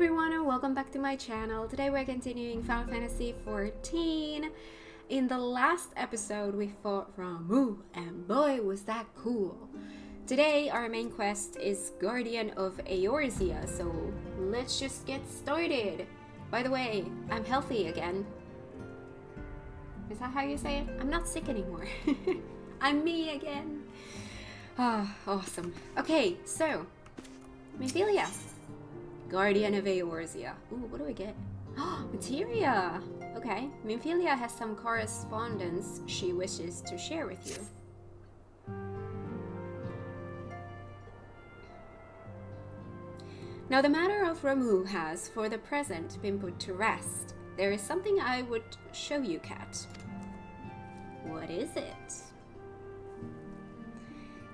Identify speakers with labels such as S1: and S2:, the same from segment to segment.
S1: everyone and welcome back to my channel. Today we're continuing Final Fantasy XIV. In the last episode we fought Ramuh and boy was that cool. Today our main quest is Guardian of Eorzea, so let's just get started. By the way, I'm healthy again. Is that how you say it? I'm not sick anymore. I'm me again. Ah, awesome. Okay, so Memphilia, Guardian of Eorzea. Ooh, what do I get? Oh, materia! Okay, Memphilia has some correspondence she wishes to share with you. Now the matter of Ramuh has, for the present, been put to rest. There is something I would show you, Kat. What is it?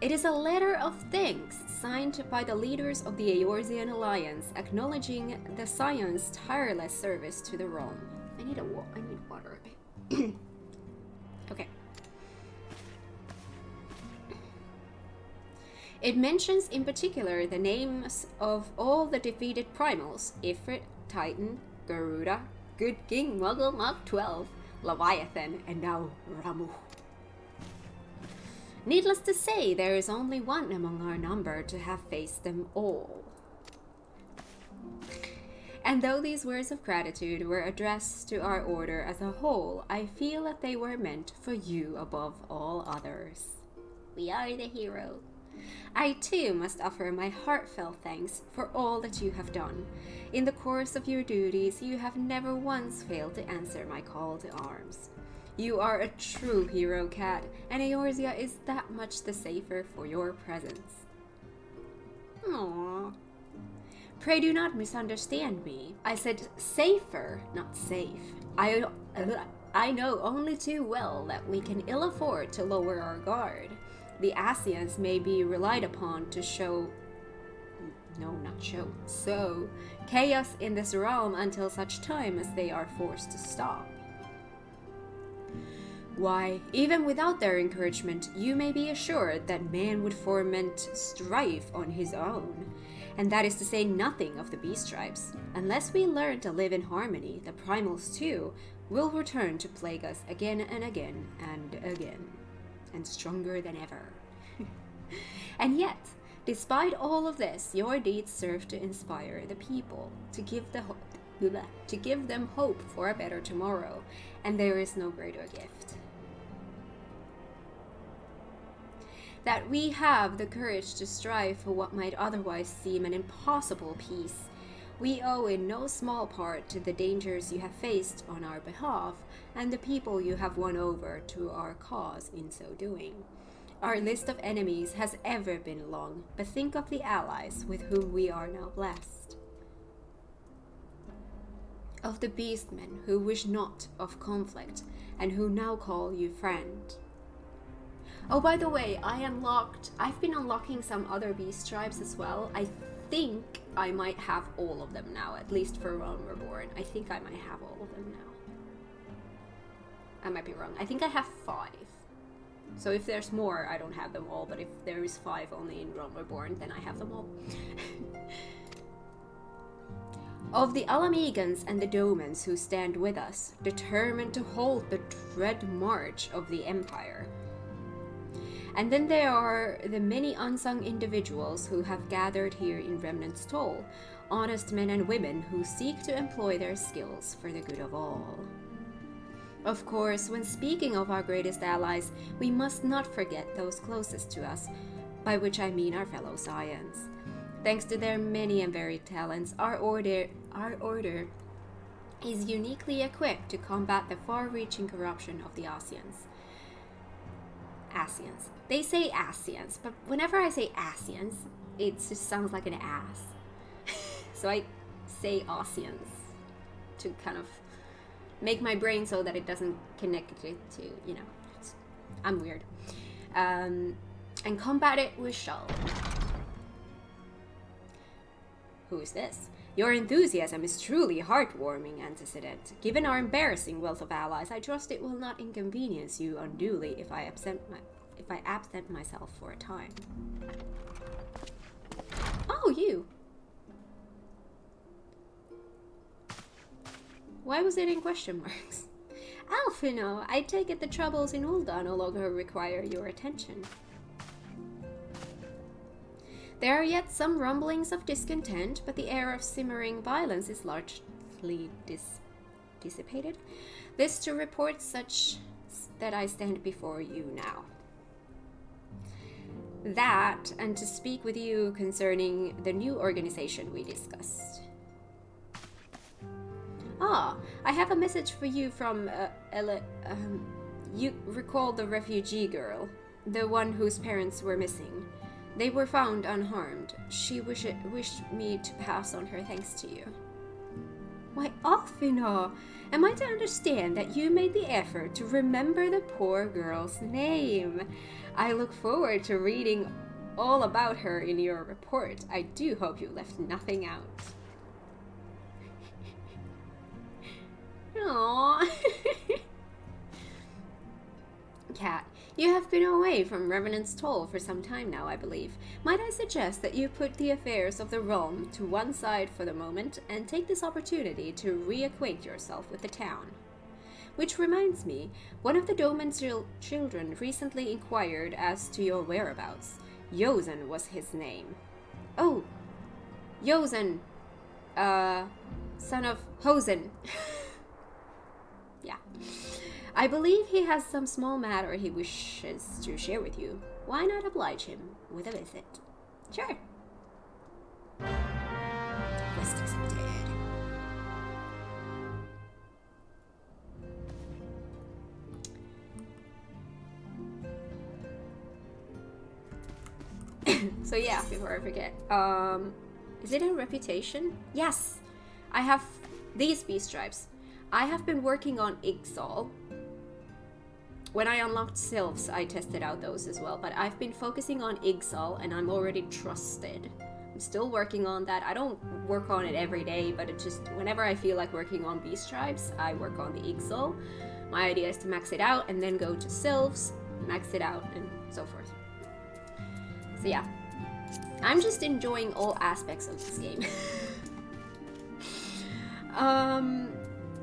S1: It is a letter of thanks signed by the leaders of the Eorzean Alliance, acknowledging the Scion's tireless service to the realm. I need water. Okay. It mentions in particular the names of all the defeated primals: Ifrit, Titan, Garuda, Good King, Muggle, Mach 12, Leviathan, and now Ramuh. Needless to say, there is only one among our number to have faced them all. And though these words of gratitude were addressed to our order as a whole, I feel that they were meant for you above all others. We are the hero. I too must offer my heartfelt thanks for all that you have done. In the course of your duties, you have never once failed to answer my call to arms. You are a true hero, Kat, and Eorzea is that much the safer for your presence. Aww. Pray do not misunderstand me. I said safer, not safe. I know only too well that we can ill afford to lower our guard. The Ascians may be relied upon to sow chaos in this realm until such time as they are forced to stop. Why, even without their encouragement, you may be assured that man would foment strife on his own. And that is to say nothing of the beast tribes. Unless we learn to live in harmony, the primals too will return to plague us again and again and again. And stronger than ever. And yet, despite all of this, your deeds serve to inspire the people, to give them hope for a better tomorrow, and there is no greater gift. That we have the courage to strive for what might otherwise seem an impossible peace, we owe in no small part to the dangers you have faced on our behalf and the people you have won over to our cause in so doing. Our list of enemies has ever been long, but think of the allies with whom we are now blessed. Of the beastmen who wish not of conflict and who now call you friend. Oh, by the way, I've been unlocking some other beast tribes as well. I think I might have all of them now, at least for Realm Reborn. I think I might have all of them now. I might be wrong. I think I have 5. So if there's more, I don't have them all, but if there is 5 only in Realm Reborn, then I have them all. Of the Alamegans and the Domans who stand with us, determined to halt the dread march of the Empire. And then there are the many unsung individuals who have gathered here in Remnant's Toll, honest men and women who seek to employ their skills for the good of all. Of course, when speaking of our greatest allies, we must not forget those closest to us, by which I mean our fellow Scions. Thanks to their many and varied talents, our order is uniquely equipped to combat the far-reaching corruption of the Ascians. They say Ascians, but whenever I say Ascians, it just sounds like an ass. So I say Ascians to kind of make my brain so that it doesn't connect it to, I'm weird. And combat it we shall. Who is this? Your enthusiasm is truly heartwarming, Antecedent. Given our embarrassing wealth of allies, I trust it will not inconvenience you unduly if I absent myself for a time. Oh, you! Why was it in question marks? Alphino, I take it the troubles in Ulda no longer require your attention. There are yet some rumblings of discontent, but the air of simmering violence is largely dissipated. This to report such that I stand before you now. That, and to speak with you concerning the new organization we discussed. Ah, I have a message for you from you recall the refugee girl, the one whose parents were missing. They were found unharmed. She wished me to pass on her thanks to you. Why, Alphino, am I to understand that you made the effort to remember the poor girl's name? I look forward to reading all about her in your report. I do hope you left nothing out. Aww. Cat, you have been away from Revenant's Toll for some time now, I believe. Might I suggest that you put the affairs of the realm to one side for the moment and take this opportunity to reacquaint yourself with the town? Which reminds me, one of the Doman's children recently inquired as to your whereabouts. Yozen was his name. Oh, Yozen, son of Hosen. Yeah. I believe he has some small matter he wishes to share with you. Why not oblige him with a visit? Sure. Quest accepted. So yeah, before I forget, is it a reputation? Yes, I have these beast stripes. I have been working on Ixal. When I unlocked Sylphs, I tested out those as well, but I've been focusing on Ixal and I'm already trusted. I'm still working on that. I don't work on it every day, but it just, whenever I feel like working on beast stripes, I work on the Ixal. My idea is to max it out and then go to Sylphs, max it out, and so forth. So yeah, I'm just enjoying all aspects of this game.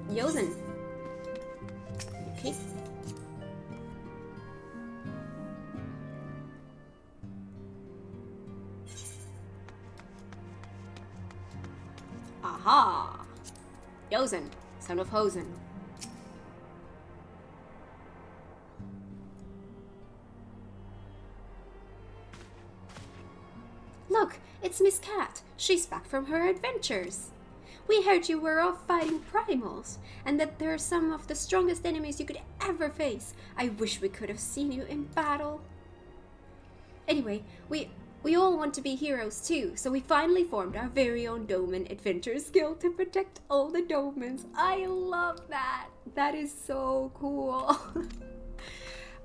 S1: Yozen. Okay. Aha! Yozen, son of Hosen. Look, it's Miss Cat. She's back from her adventures. We heard you were off fighting primals, and that they're some of the strongest enemies you could ever face. I wish we could have seen you in battle. Anyway, we all want to be heroes too, so we finally formed our very own Doman Adventures Guild to protect all the Domans. I love that. That is so cool.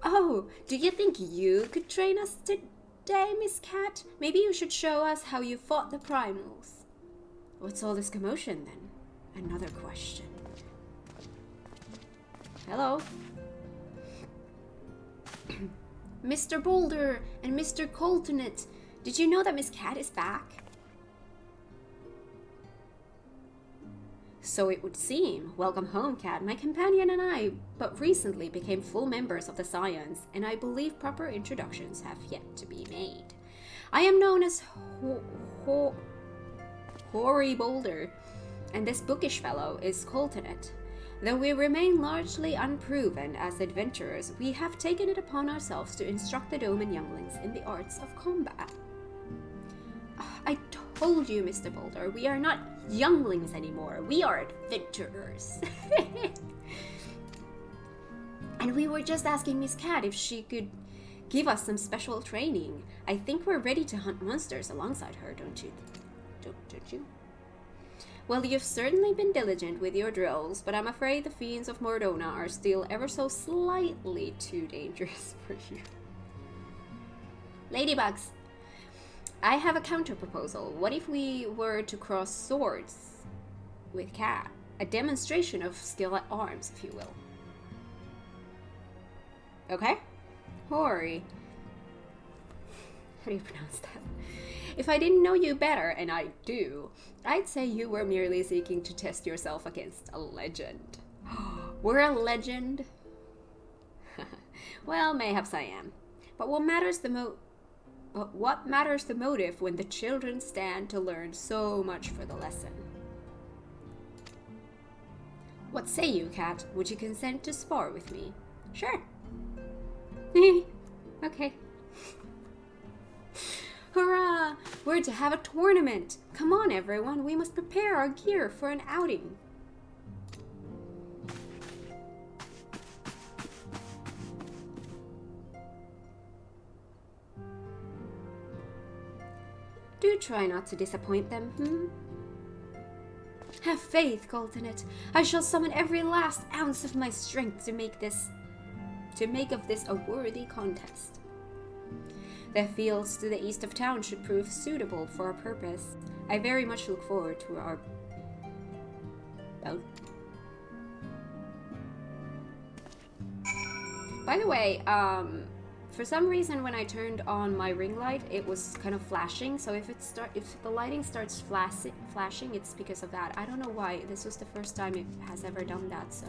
S1: Oh, do you think you could train us today, Miss Cat? Maybe you should show us how you fought the primals. What's all this commotion, then? Another question. Hello? Mr. Boulder and Mr. Coltonet, did you know that Miss Cat is back? So it would seem. Welcome home, Cat. My companion and I but recently became full members of the Scions, and I believe proper introductions have yet to be made. I am known as Hoary Boulder, and this bookish fellow is Coltonet. Though we remain largely unproven as adventurers, we have taken it upon ourselves to instruct the Doman younglings in the arts of combat. I told you, Mr. Boulder, we are not younglings anymore. We are adventurers. And we were just asking Miss Cat if she could give us some special training. I think we're ready to hunt monsters alongside her, don't you? Don't you? Well, you've certainly been diligent with your drills, but I'm afraid the fiends of Mordona are still ever so slightly too dangerous for you. Ladybugs, I have a counter-proposal. What if we were to cross swords with Cat? A demonstration of skill at arms, if you will. Okay? Hori. How do you pronounce that? If I didn't know you better, and I do, I'd say you were merely seeking to test yourself against a legend. We're a legend? Well, mayhaps I am. But what matters the motive when the children stand to learn so much for the lesson? What say you, Kat? Would you consent to spar with me? Sure. Okay. Hurrah! We're to have a tournament! Come on, everyone, we must prepare our gear for an outing. Do try not to disappoint them, Have faith, Coltonet. I shall summon every last ounce of my strength to make of this a worthy contest. The fields to the east of town should prove suitable for our purpose. I very much look forward to our bout. By the way, for some reason when I turned on my ring light, it was kind of flashing. So if the lighting starts flashing, it's because of that. I don't know why. This was the first time it has ever done that. So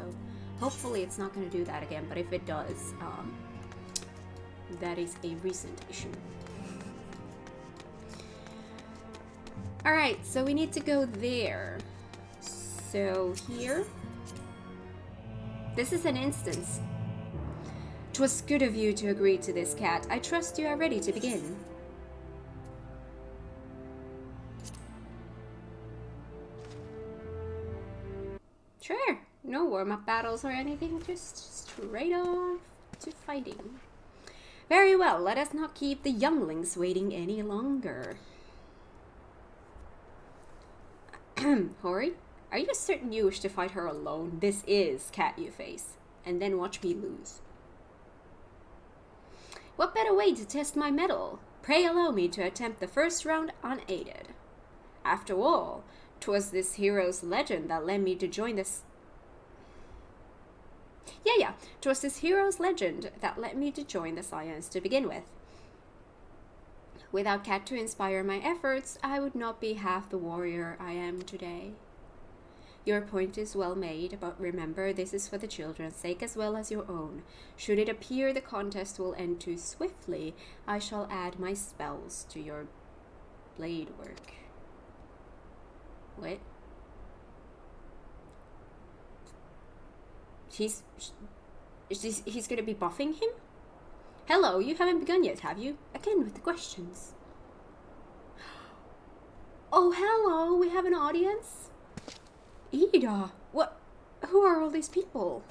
S1: hopefully it's not going to do that again. But if it does, that is a recent issue. Alright, so we need to go there. So here. This is an instance. 'Twas good of you to agree to this, Kat. I trust you are ready to begin. Sure. No warm-up battles or anything. Just straight off to fighting. Very well. Let us not keep the younglings waiting any longer. Hori, are you certain you wish to fight her alone? This is Kat you face. And then watch me lose. What better way to test my mettle? Pray allow me to attempt the first round unaided. After all, 'twas this hero's legend that led me to join this... 'Twas this hero's legend that led me to join the Science to begin with. Without Kat to inspire my efforts, I would not be half the warrior I am today. Your point is well made, but remember this is for the children's sake as well as your own. Should it appear the contest will end too swiftly, I shall add my spells to your blade work. What? He's gonna be buffing him? Hello, you haven't begun yet, have you? Again with the questions. Oh, hello, we have an audience? Ida, what? Who are all these people?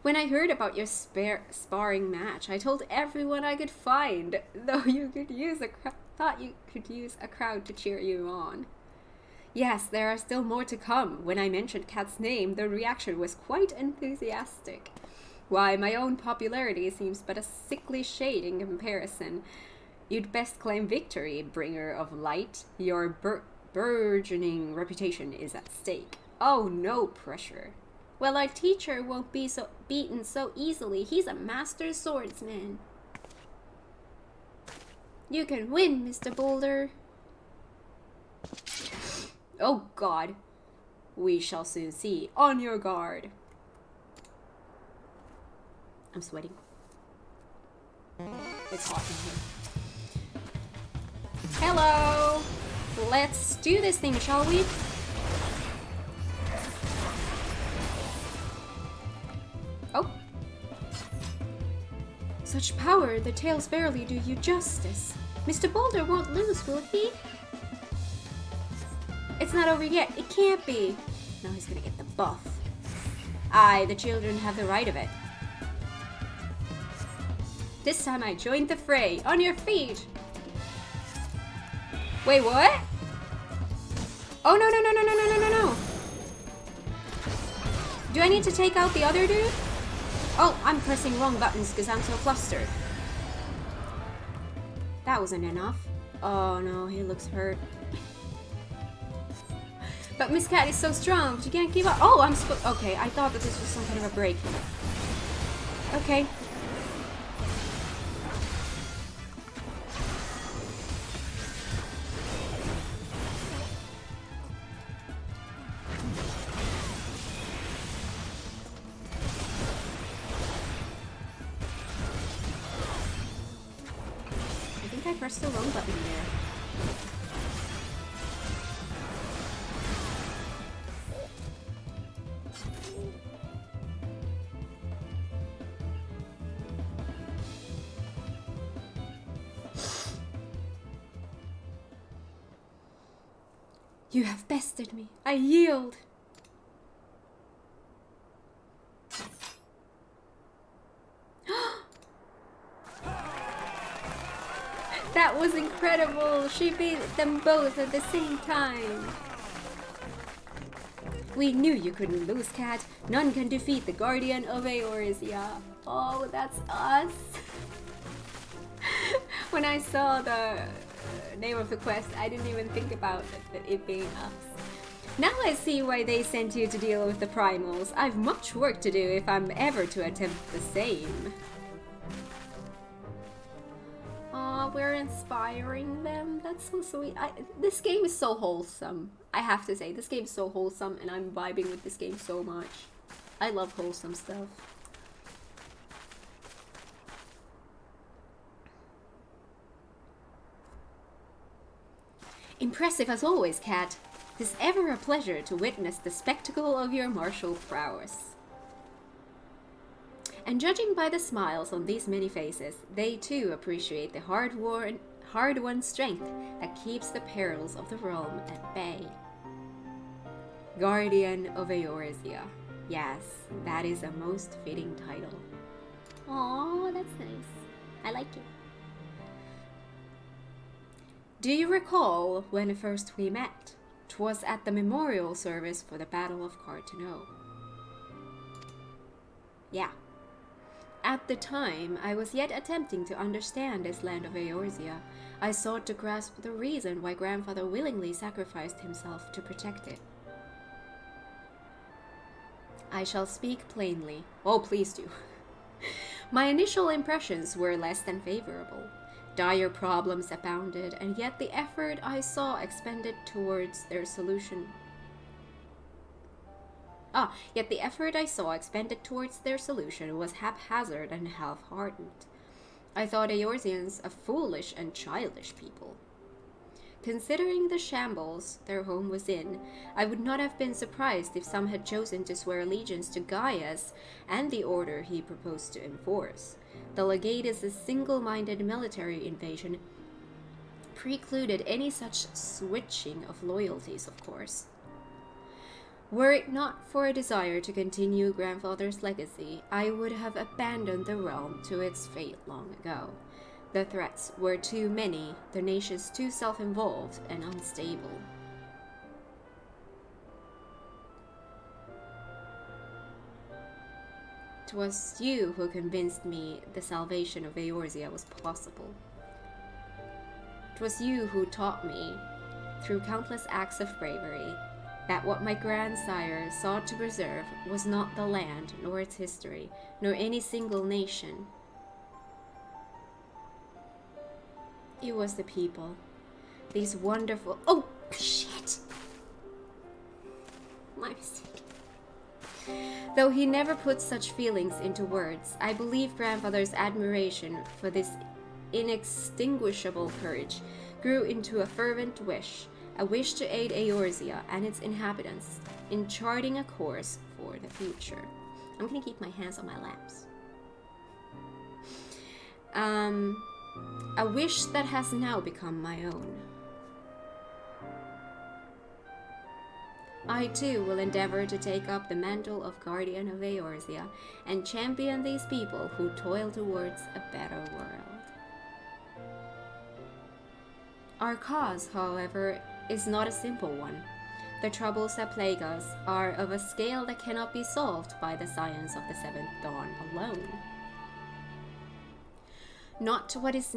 S1: When I heard about your sparring match, I told everyone I could find, though you could use thought you could use a crowd to cheer you on. Yes, there are still more to come. When I mentioned Kat's name, the reaction was quite enthusiastic. Why, my own popularity seems but a sickly shade in comparison. You'd best claim victory, bringer of light. Your burgeoning reputation is at stake. Oh, no pressure. Well, our teacher won't be beaten so easily. He's a master swordsman. You can win, Mr. Boulder. Oh, God. We shall soon see. On your guard. I'm sweating. It's hot in here. Hello! Let's do this thing, shall we? Oh. Such power, the tails barely do you justice. Mr. Boulder won't lose, will he? It's not over yet. It can't be. Now he's gonna get the buff. Aye, the children have the right of it. This time I joined the fray. On your feet! Wait, what? Oh, no, no, no, no, no, no, no, no, no. Do I need to take out the other dude? Oh, I'm pressing wrong buttons because I'm so flustered. That wasn't enough. Oh, no, he looks hurt. But Miss Cat is so strong, she can't keep up. Oh, okay, I thought that this was some kind of a break. Okay. I pressed the wrong button there. You have bested me. I yield. That was incredible. She beat them both at the same time. We knew you couldn't lose, Kat. None can defeat the Guardian of Eorzea. Oh, that's us. When I saw the name of the quest, I didn't even think about it being us. Now I see why they sent you to deal with the primals. I've much work to do if I'm ever to attempt the same. Aw, we're inspiring them. That's so sweet. This game is so wholesome. I have to say, this game is so wholesome and I'm vibing with this game so much. I love wholesome stuff. Impressive as always, Kat. 'Tis ever a pleasure to witness the spectacle of your martial prowess. And judging by the smiles on these many faces, they too appreciate the hard-won strength that keeps the perils of the realm at bay. Guardian of Eorzea. Yes, that is a most fitting title. Aww, that's nice. I like it. Do you recall when first we met? 'Twas at the memorial service for the Battle of Cartano. Yeah. At the time, I was yet attempting to understand this land of Eorzea. I sought to grasp the reason why grandfather willingly sacrificed himself to protect it. I shall speak plainly. Oh, please do. My initial impressions were less than favorable. Dire problems abounded, and yet the effort I saw expended towards their solution was haphazard and half-hearted. I thought Eorzeans a foolish and childish people. Considering the shambles their home was in, I would not have been surprised if some had chosen to swear allegiance to Gaius and the order he proposed to enforce. The Legatus' single-minded military invasion precluded any such switching of loyalties, of course. Were it not for a desire to continue grandfather's legacy, I would have abandoned the realm to its fate long ago. The threats were too many, the nations too self-involved and unstable. It was you who convinced me the salvation of Eorzea was possible. It was you who taught me, through countless acts of bravery, that what my grandsire sought to preserve was not the land, nor its history, nor any single nation. It was the people. These wonderful— oh, shit! My mistake. Though he never put such feelings into words, I believe grandfather's admiration for this inextinguishable courage grew into a fervent wish, a wish to aid Eorzea and its inhabitants in charting a course for the future. I'm gonna keep my hands on my laps. A wish that has now become my own. I too will endeavor to take up the mantle of Guardian of Eorzea and champion these people who toil towards a better world. Our cause, however, is not a simple one. The troubles that plague us are of a scale that cannot be solved by the science of the Seventh Dawn alone. Not what is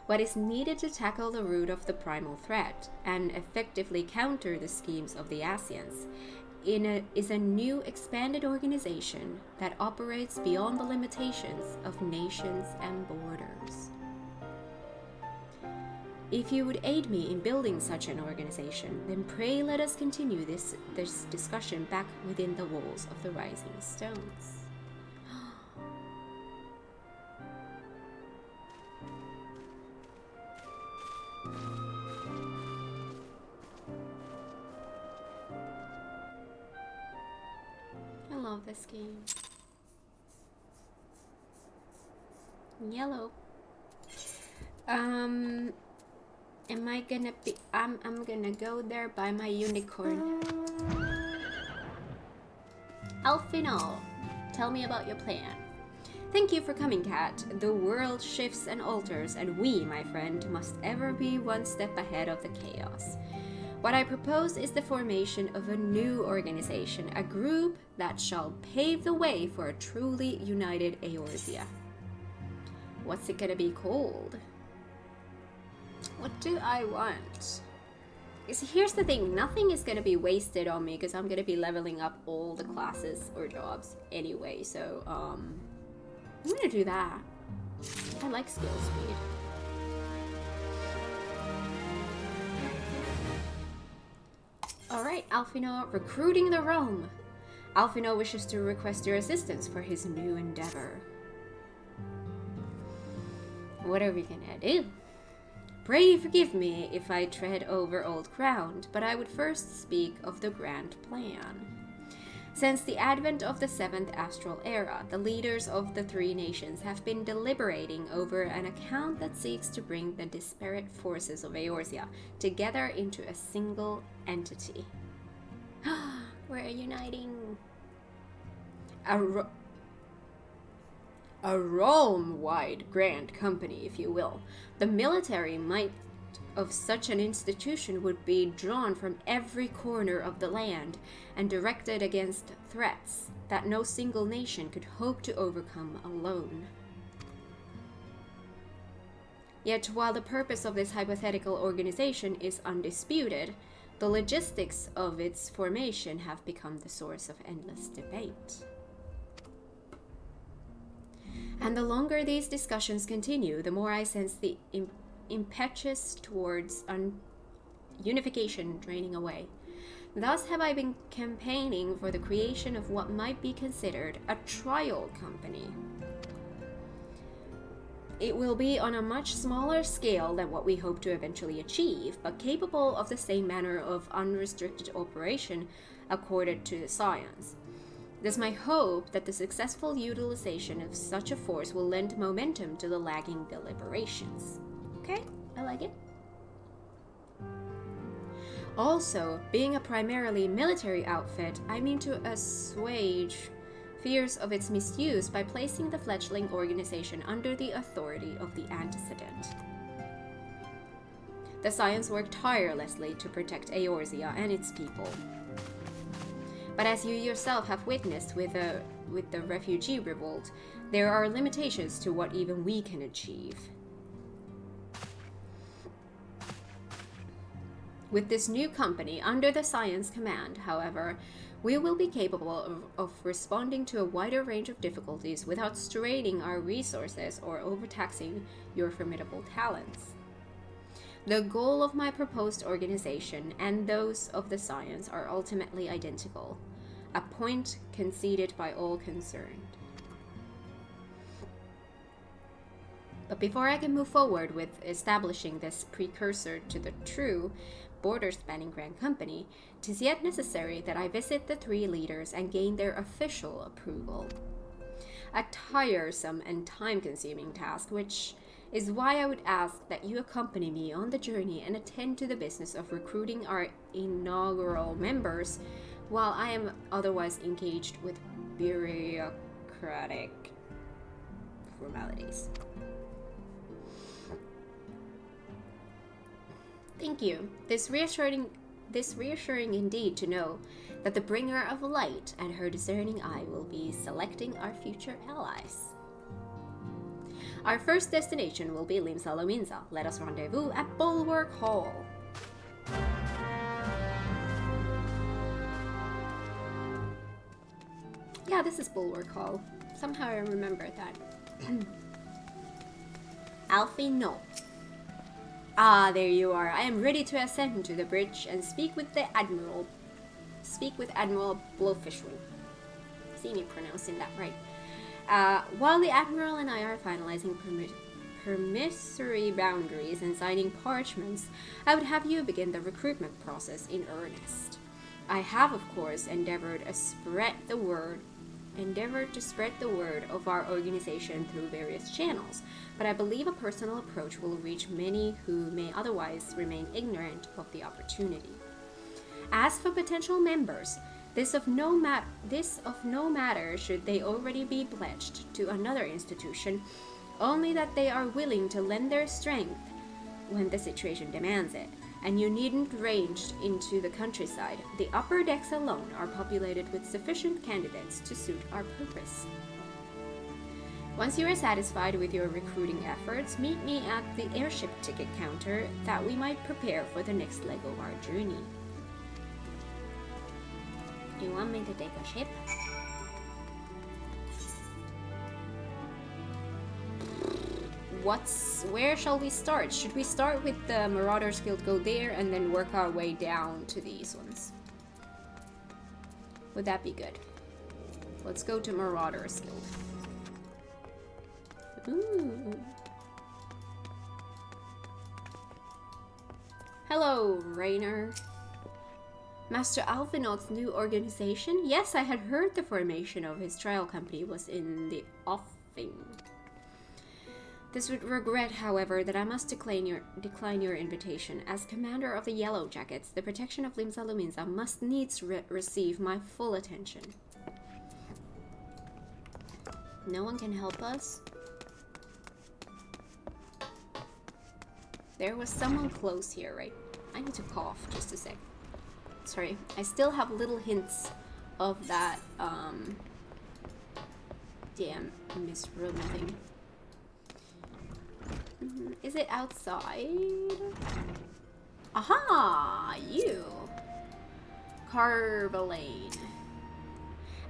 S1: what is needed to tackle the root of the primal threat and effectively counter the schemes of the Asians is a new expanded organization that operates beyond the limitations of nations and borders. If you would aid me in building such an organization, then pray let us continue this discussion back within the walls of the Rising Stones. love this game. Yellow. Am I gonna be... I'm gonna go there by my unicorn. Alfino, tell me about your plan. Thank you for coming, Kat. The world shifts and alters, and we, my friend, must ever be one step ahead of the chaos. What I propose is the formation of a new organization, a group that shall pave the way for a truly united Eorzea. What's it gonna be called? What do I want? Here's the thing, nothing is gonna be wasted on me because I'm gonna be leveling up all the classes or jobs anyway, so I'm gonna do that. I like skill speed. Alright, Alfino, recruiting the realm. Alfino wishes to request your assistance for his new endeavor. What are we gonna do? Pray forgive me if I tread over old ground, but I would first speak of the grand plan. Since the advent of the 7th astral era, the leaders of the three nations have been deliberating over an account that seeks to bring the disparate forces of Eorzea together into a single entity. We're uniting. A realm-wide grand company, if you will. The military might of such an institution would be drawn from every corner of the land and directed against threats that no single nation could hope to overcome alone. Yet while the purpose of this hypothetical organization is undisputed, the logistics of its formation have become the source of endless debate. And the longer these discussions continue, the more I sense the impetus towards unification draining away. Thus have I been campaigning for the creation of what might be considered a trial company. It will be on a much smaller scale than what we hope to eventually achieve, but capable of the same manner of unrestricted operation accorded to the science. It is my hope that the successful utilization of such a force will lend momentum to the lagging deliberations. Okay, I like it. Also, being a primarily military outfit, I mean to assuage fears of its misuse by placing the fledgling organization under the authority of the antecedent. The Scions work tirelessly to protect Eorzea and its people. But as you yourself have witnessed with the refugee revolt, there are limitations to what even we can achieve. With this new company under the Science Command, however, we will be capable of responding to a wider range of difficulties without straining our resources or overtaxing your formidable talents. The goal of my proposed organization and those of the Science are ultimately identical, a point conceded by all concerned. But before I can move forward with establishing this precursor to the true border-spanning grand company, 'tis yet necessary that I visit the three leaders and gain their official approval. A tiresome and time-consuming task, which is why I would ask that you accompany me on the journey and attend to the business of recruiting our inaugural members while I am otherwise engaged with bureaucratic formalities. Thank you. This reassuring indeed to know that the bringer of light and her discerning eye will be selecting our future allies. Our first destination will be Limsa Lominsa. Let us rendezvous at Bulwark Hall. Yeah, this is Bulwark Hall. Somehow I remember that. Alfie, no. Ah, there you are. I am ready to ascend to the bridge and speak with Admiral Blowfishel. See me pronouncing that right. While the Admiral and I are finalizing permissory boundaries and signing parchments, I would have you begin the recruitment process in earnest. I have, of course, endeavored to spread the word endeavor to spread the word of our organization through various channels, but I believe a personal approach will reach many who may otherwise remain ignorant of the opportunity. As for potential members, this of no matter should they already be pledged to another institution, only that they are willing to lend their strength when the situation demands it. And you needn't range into the countryside. The upper decks alone are populated with sufficient candidates to suit our purpose. Once you are satisfied with your recruiting efforts, meet me at the airship ticket counter that we might prepare for the next leg of our journey. Do you want me to take a ship? Where shall we start? Should we start with the Marauders Guild, go there, and then work our way down to these ones? Would that be good? Let's go to Marauders Guild. Ooh. Hello, Rainer. Master Alphinaud's new organization? Yes, I had heard the formation of his trial company was in the offing. This would regret, however, that I must decline your invitation. As commander of the Yellow Jackets, the protection of Limsa Luminsa must needs receive my full attention. No one can help us? There was someone close here, right? I need to cough just a sec. Sorry, I still have little hints of that, damn misrhythm thing. Is it outside? Aha! You! Carvalane.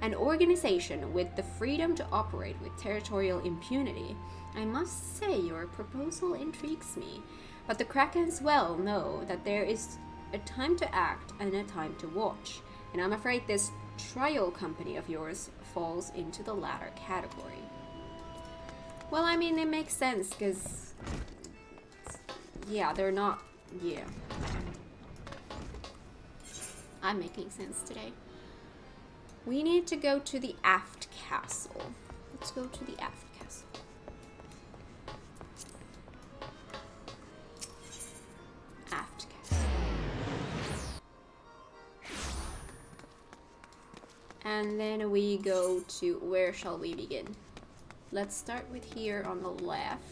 S1: An organization with the freedom to operate with territorial impunity. I must say your proposal intrigues me, but the Krakens well know that there is a time to act and a time to watch, and I'm afraid this trial company of yours falls into the latter category. Well, I mean, it makes sense, because, yeah, they're not, yeah. I'm making sense today. We need to go to the Aft Castle. Let's go to the Aft Castle. Aft Castle. And then we go to, where shall we begin? Let's start with here on the left.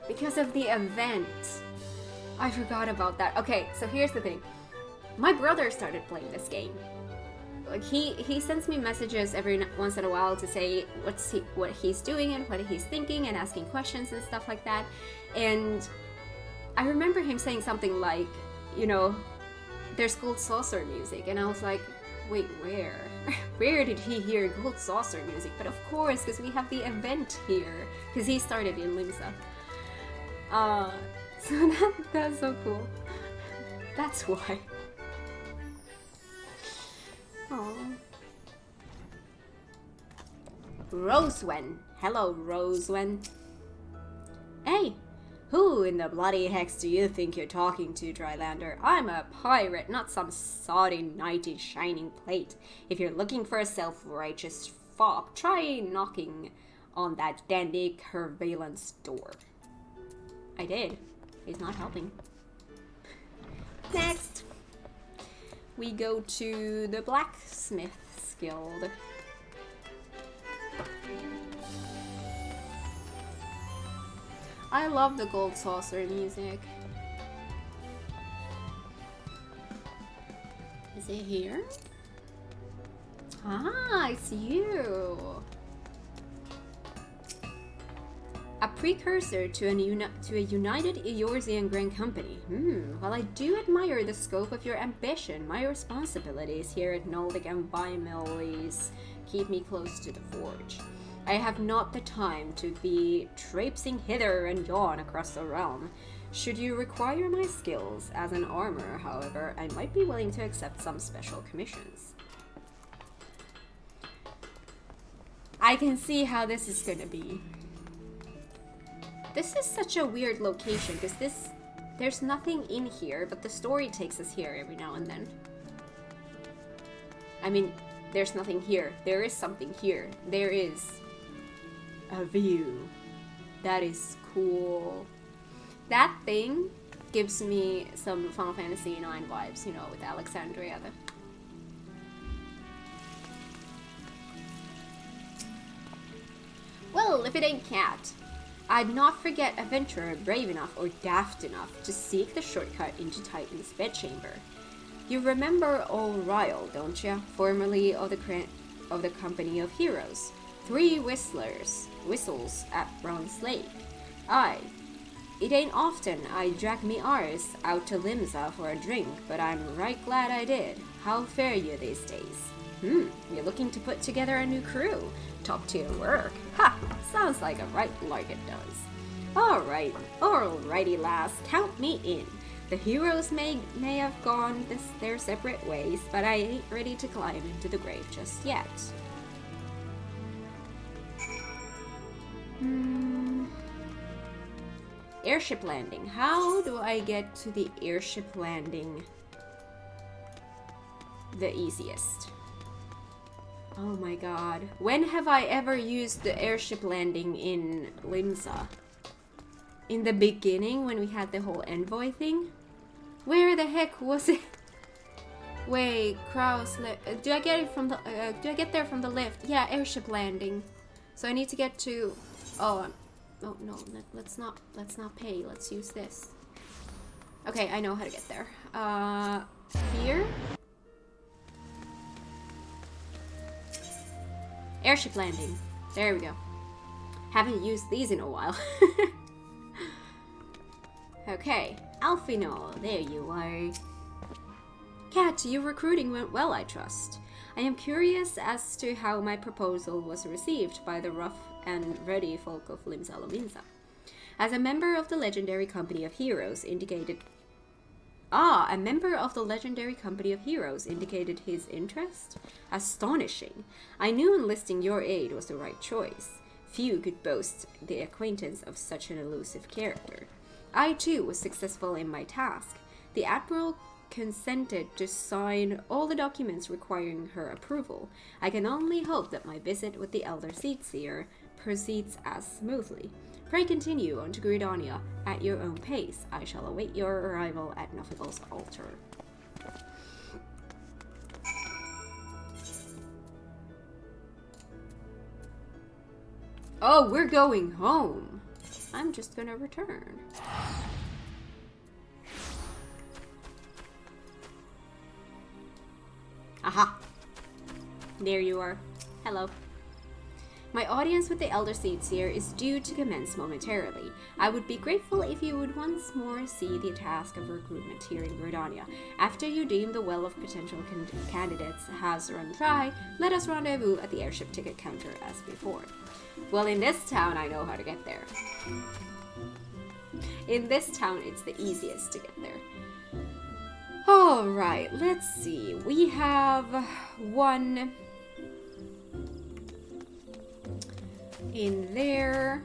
S1: Because of the event. I forgot about that. Okay, so here's the thing. My brother started playing this game. Like he sends me messages every once in a while to say what he's doing and what he's thinking and asking questions and stuff like that. And I remember him saying something like, you know, there's Gold Saucer music, and I was like, wait, where? Where did he hear Gold Saucer music? But of course, because we have the event here, because he started in Limsa. So that's so cool. That's why. Aww. Rosewen. Hello, Rosewen. Hey! Who in the bloody hex do you think you're talking to, Drylander? I'm a pirate, not some soddy, knighty, shining plate. If you're looking for a self-righteous fop, try knocking on that dandy Curveillance door. I did. He's not helping. Next! We go to the Blacksmith's Guild. I love the Gold Saucer music. Is it here? Ah, it's you. A precursor to a united Eorzean Grand Company. While I do admire the scope of your ambition, my responsibilities here at Noldic and Vimellis keep me close to the forge. I have not the time to be traipsing hither and yon across the realm. Should you require my skills as an armorer, however, I might be willing to accept some special commissions. I can see how this is gonna be. This is such a weird location because there's nothing in here, but the story takes us here every now and then. I mean, there's nothing here. There is something here. There is a view. That is cool. That thing gives me some Final Fantasy IX vibes, you know, with Alexandria. Well, if it ain't Cat, I'd not forget adventurer brave enough or daft enough to seek the shortcut into Titan's bedchamber. You remember old Ryle, don't ya? Formerly of the Company of Heroes. 3 whistles at Bronze Lake. Aye. It ain't often I drag me arse out to Limsa for a drink, but I'm right glad I did. How fare you these days? You're looking to put together a new crew. Top tier work. Ha! Sounds like it does. Alrighty lass, count me in. The heroes may have gone their separate ways, but I ain't ready to climb into the grave just yet. Airship landing. How do I get to the airship landing the easiest? Oh my god. When have I ever used the airship landing in Limsa? In the beginning when we had the whole envoy thing? Where the heck was it? Wait, Kraus, do I get it from the do I get there from the lift? Yeah, airship landing. So I need to get to oh no, let's not pay. Let's use this. Okay, I know how to get there. Here? Airship landing. There we go. Haven't used these in a while. Okay, Alfino, there you are. Cat, your recruiting went well, I trust. I am curious as to how my proposal was received by the rough and ready folk of Limsa Lominsa. As a member of the legendary Company of Heroes indicated his interest? Astonishing. I knew enlisting your aid was the right choice. Few could boast the acquaintance of such an elusive character. I too was successful in my task. The Admiral consented to sign all the documents requiring her approval. I can only hope that my visit with the Elder Seedseer proceeds as smoothly. Pray continue on to Gridania at your own pace. I shall await your arrival at Nofibel's altar. Oh, we're going home. I'm just gonna return. Aha! There you are. Hello. My audience with the Elder Seedseer is due to commence momentarily. I would be grateful if you would once more see the task of recruitment here in Gridania. After you deem the well of potential candidates has run dry, let us rendezvous at the airship ticket counter as before. Well, in this town, I know how to get there. In this town, it's the easiest to get there. Alright, let's see. We have one in there.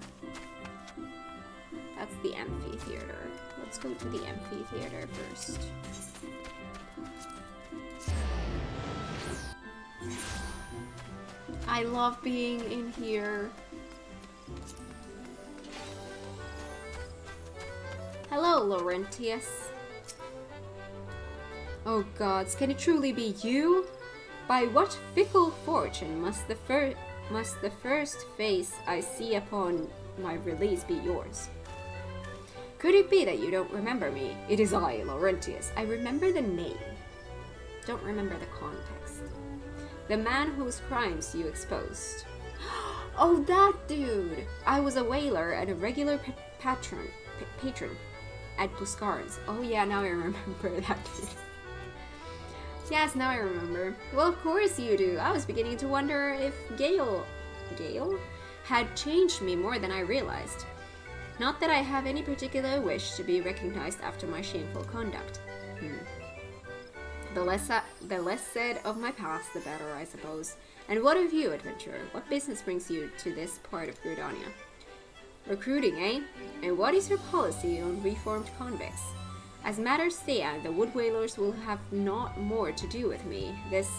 S1: That's the amphitheater. Let's go to the amphitheater first. I love being in here. Hello, Laurentius. Oh gods, can it truly be you? By what fickle fortune must the first face I see upon my release be yours? Could it be that you don't remember me? It is I, Laurentius. I remember the name. Don't remember the context. The man whose crimes you exposed. Oh, that dude! I was a whaler and a regular patron at Buscards. Oh yeah, now I remember that dude. Yes, now I remember. Well, of course you do. I was beginning to wonder if Gale had changed me more than I realized. Not that I have any particular wish to be recognized after my shameful conduct. The less said of my past, the better, I suppose. And what of you, adventurer? What business brings you to this part of Gridania? Recruiting, eh? And what is your policy on reformed convicts? As matters stand, the Wood Whalers will have not more to do with me. This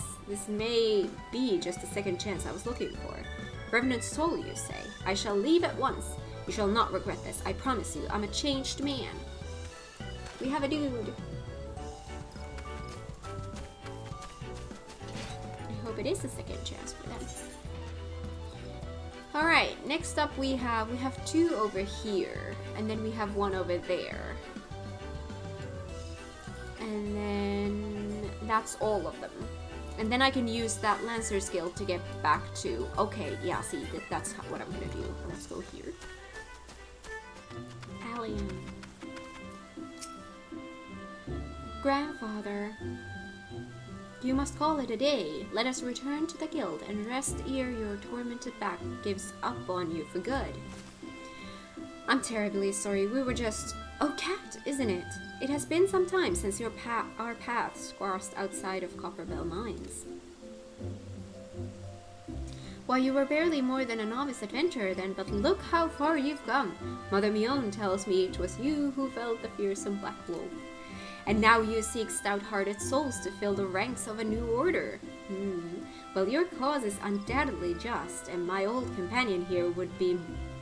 S1: may be just the second chance I was looking for. Revenant soul, you say? I shall leave at once. You shall not regret this, I promise you. I'm a changed man. We have a dude. I hope it is a second chance for them. Alright, next up we have two over here, and then we have one over there. And then that's all of them. And then I can use that Lancer skill to get back to... Okay, yeah, see, that's what I'm gonna do. Let's go here. Alien. Grandfather. You must call it a day. Let us return to the guild and rest ere your tormented back gives up on you for good. I'm terribly sorry. We were just... Oh, Cat, isn't it? It has been some time since our paths crossed outside of Copperbell Mines. Why, you were barely more than a novice adventurer then, but look how far you've come. Mother Mion tells me it was you who felled the fearsome Black Wolf. And now you seek stout-hearted souls to fill the ranks of a new order. Well, your cause is undoubtedly just, and my old companion here would be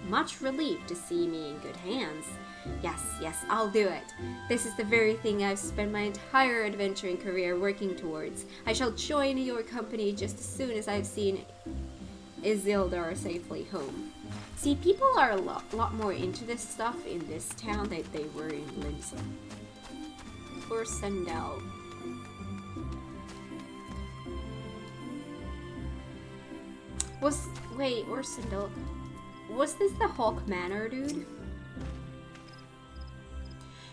S1: much relieved to see me in good hands. Yes, I'll do it. This is the very thing I've spent my entire adventuring career working towards. I shall join your company just as soon as I've seen Isildur safely home. See, people are a lot more into this stuff in this town than they were in Lindsay. Or Sendell. Wait, or Sendell. Was this the Hawk Manor, dude?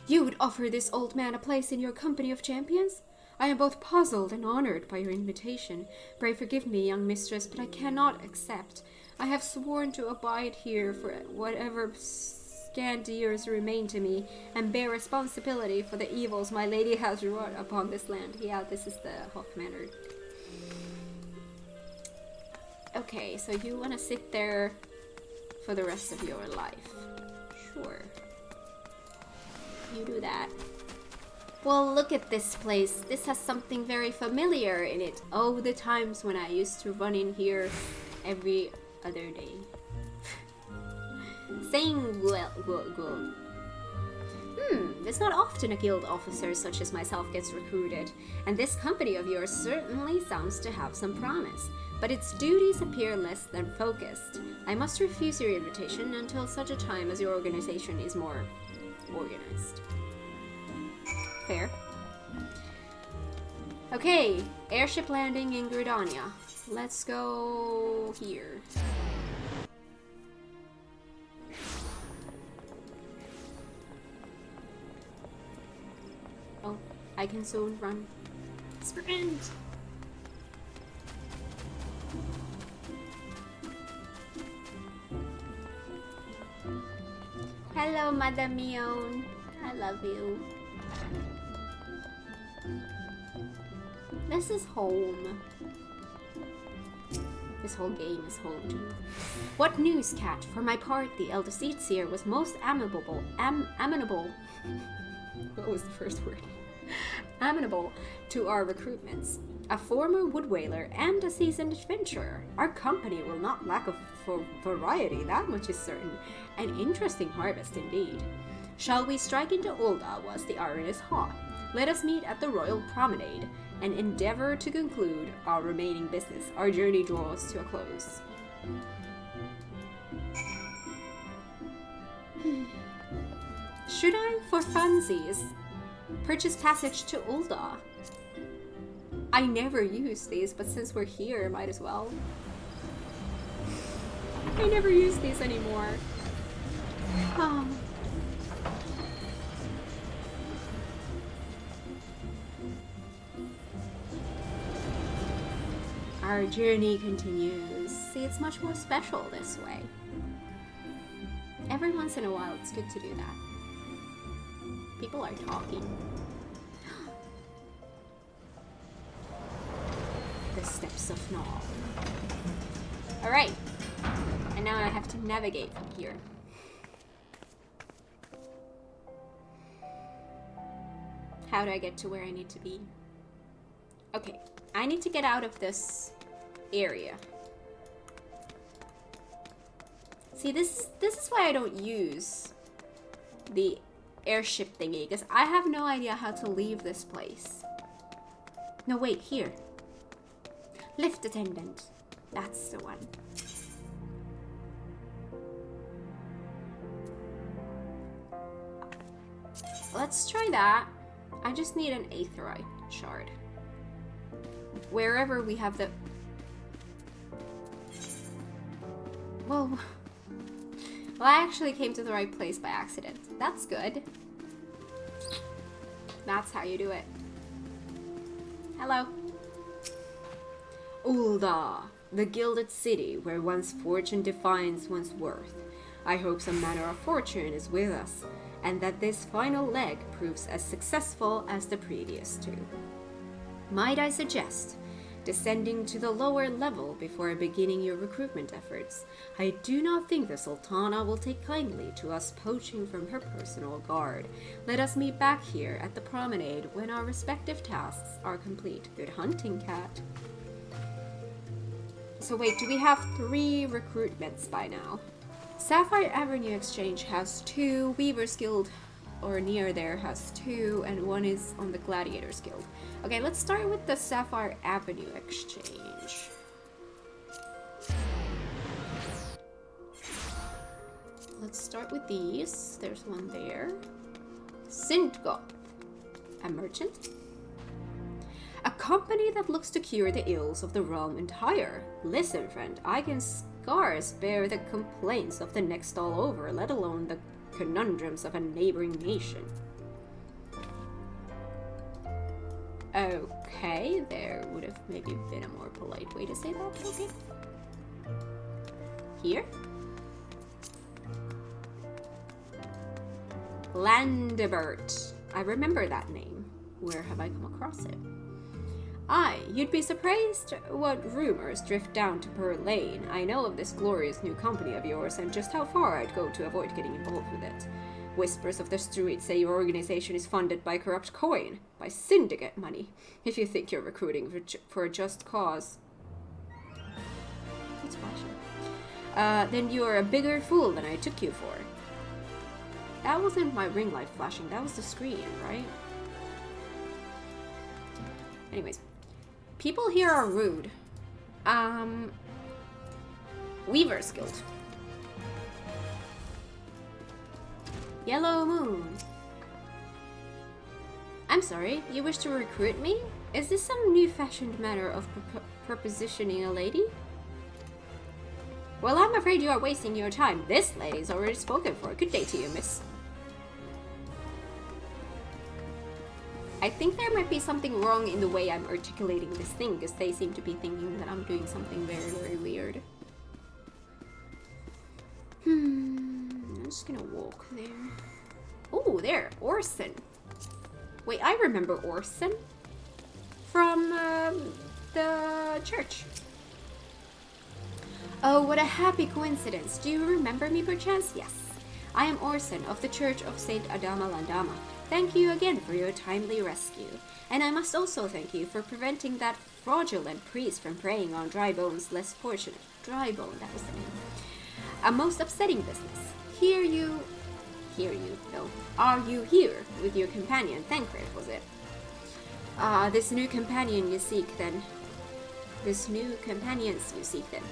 S1: You would offer this old man a place in your company of champions? I am both puzzled and honored by your invitation. Pray forgive me, young mistress, but I cannot accept. I have sworn to abide here for whatever scant years remain to me, and bear responsibility for the evils my lady has wrought upon this land. Yeah, this is the Hawk Manor. Okay, so you want to sit there for the rest of your life. Sure. You do that. Well, look at this place. This has something very familiar in it. Oh, the times when I used to run in here every other day. Saying well. It's not often a guild officer such as myself gets recruited, and this company of yours certainly sounds to have some promise, but its duties appear less than focused. I must refuse your invitation until such a time as your organization is more organized. Fair. Okay, airship landing in Gridania. Let's go here. Oh, I can soon run. Sprint! Hello, Madame Mion. I love you. This is home. This whole game is home to me. What news, Cat? For my part, the Elder Seer was most amenable. What was the first word? Amenable to our recruitments. A former wood whaler and a seasoned adventurer. Our company will not lack for variety, that much is certain. An interesting harvest indeed. Shall we strike into Ulda whilst the iron is hot? Let us meet at the Royal Promenade and endeavor to conclude our remaining business. Our journey draws to a close. Should I, for funsies, purchase passage to Ulda? I never use these, but since we're here, might as well. I never use these anymore. Our journey continues. See, it's much more special this way. Every once in a while, it's good to do that. People are talking. The steps of Gnaw. Alright. And now I have to navigate from here. How do I get to where I need to be? Okay, I need to get out of this area. See, this is why I don't use the airship thingy, because I have no idea how to leave this place. No, wait, here. Lift attendant. That's the one. Let's try that. I just need an aetheryte shard. Wherever we have the... Whoa. Well, I actually came to the right place by accident. That's good. That's how you do it. Hello. Ulda, the gilded city where one's fortune defines one's worth. I hope some manner of fortune is with us, and that this final leg proves as successful as the previous two. Might I suggest descending to the lower level before beginning your recruitment efforts? I do not think the Sultana will take kindly to us poaching from her personal guard. Let us meet back here at the promenade when our respective tasks are complete. Good hunting, cat. So wait, do we have 3 recruitments by now? Sapphire Avenue Exchange has 2, Weaver's Guild, or near there, has 2, and 1 is on the Gladiators Guild. Okay, let's start with the Sapphire Avenue Exchange. Let's start with these. There's one there. Sintgoth, a merchant. A company that looks to cure the ills of the realm entire. Listen, friend, I can scarce bear the complaints of the next all over, let alone the conundrums of a neighboring nation. Okay, there would have maybe been a more polite way to say that. Okay. Here? Landebert. I remember that name. Where have I come across it? Aye, you'd be surprised what rumors drift down to Pearl Lane. I know of this glorious new company of yours and just how far I'd go to avoid getting involved with it. Whispers of the street say your organization is funded by corrupt coin, by syndicate money. If you think you're recruiting for a just cause... That's flashing. Then you're a bigger fool than I took you for. That wasn't my ring light flashing, that was the screen, right? Anyways. People here are rude. Weaver's Guild. Yellow Moon. I'm sorry, you wish to recruit me? Is this some new-fashioned manner of propositioning a lady? Well, I'm afraid you are wasting your time. This lady's already spoken for. Good day to you, miss. I think there might be something wrong in the way I'm articulating this thing, because they seem to be thinking that I'm doing something very, very weird. I'm just gonna walk there. Oh, there, Orson. Wait, I remember Orson from the church. Oh, what a happy coincidence. Do you remember me perchance? Yes. I am Orson of the Church of Saint Adama Landama. Thank you again for your timely rescue. And I must also thank you for preventing that fraudulent priest from preying on Drybone's less fortunate. Drybone, that was the name. A most upsetting business. Are you here with your companion, Thancred, was it? This new companions you seek then.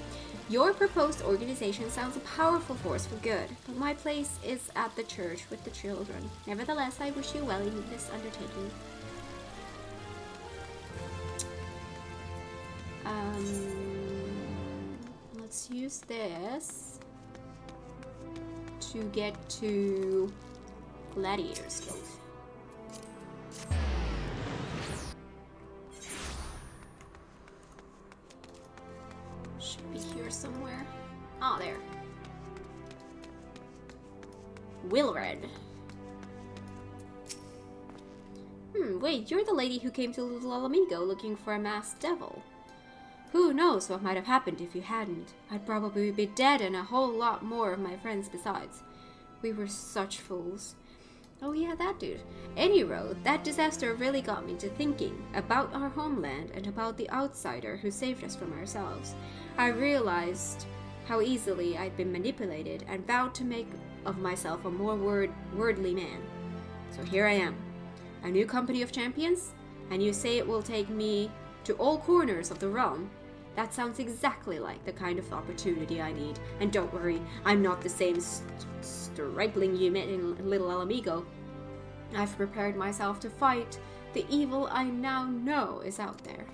S1: Your proposed organization sounds a powerful force for good, but my place is at the church with the children. Nevertheless, I wish you well in this undertaking. Let's use this to get to Gladiators Guild. Should be here somewhere. Oh, there. Wilred. Wait, you're the lady who came to Little Alamigo looking for a masked devil. Who knows what might have happened if you hadn't. I'd probably be dead and a whole lot more of my friends besides. We were such fools. Oh yeah, that dude. Any road, that disaster really got me to thinking about our homeland and about the outsider who saved us from ourselves. I realized how easily I'd been manipulated and vowed to make of myself a more worldly man. So here I am, a new company of champions, and you say it will take me to all corners of the realm. That sounds exactly like the kind of opportunity I need. And don't worry, I'm not the same stripling you met in Little Alamigo. I've prepared myself to fight the evil I now know is out there.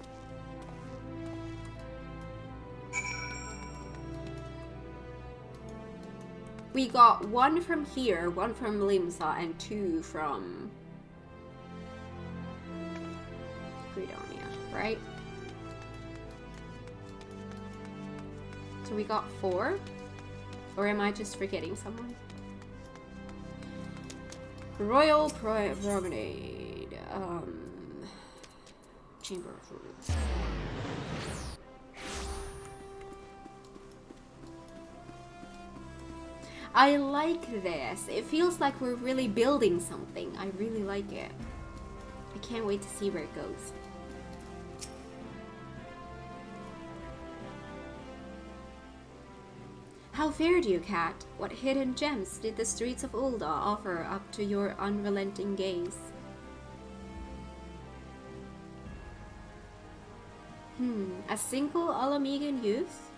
S1: We got 1 from here, 1 from Limsa, and 2 from Greedonia, right? So we got 4? Or am I just forgetting someone? Royal Promenade. Chamber of Rules. I like this. It feels like we're really building something. I really like it. I can't wait to see where it goes. How fared you, Cat? What hidden gems did the streets of Ul'dah offer up to your unrelenting gaze? A single Alamigan youth?